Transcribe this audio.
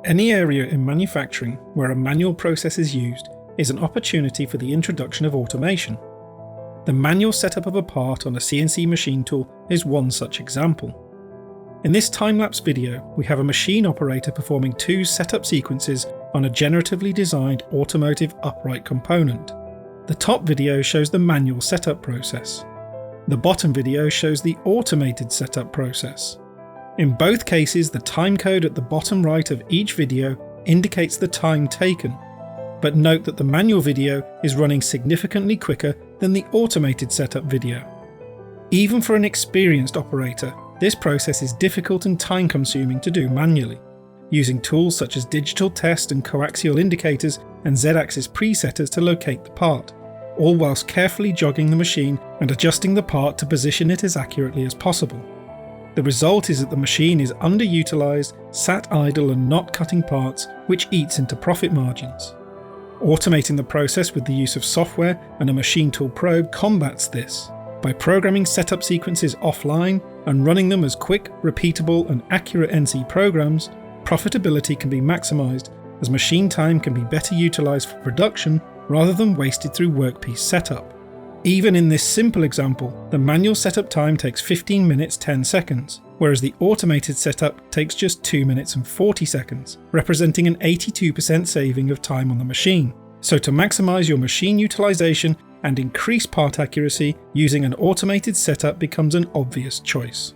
Any area in manufacturing where a manual process is used is an opportunity for the introduction of automation. The manual setup of a part on a CNC machine tool is one such example. In this time-lapse video, we have a machine operator performing two setup sequences on a generatively designed automotive upright component. The top video shows the manual setup process. The bottom video shows the automated setup process. In both cases, the timecode at the bottom right of each video indicates the time taken, but note that the manual video is running significantly quicker than the automated setup video. Even for an experienced operator, this process is difficult and time-consuming to do manually, using tools such as digital test and coaxial indicators and Z-axis presetters to locate the part, all whilst carefully jogging the machine and adjusting the part to position it as accurately as possible. The result is that the machine is underutilized, sat idle and not cutting parts, which eats into profit margins. Automating the process with the use of software and a machine tool probe combats this. By programming setup sequences offline and running them as quick, repeatable and accurate NC programs, profitability can be maximized as machine time can be better utilized for production rather than wasted through workpiece setup. Even in this simple example, the manual setup time takes 15 minutes 10 seconds, whereas the automated setup takes just 2 minutes and 40 seconds, representing an 82% saving of time on the machine. So to maximize your machine utilization and increase part accuracy, using an automated setup becomes an obvious choice.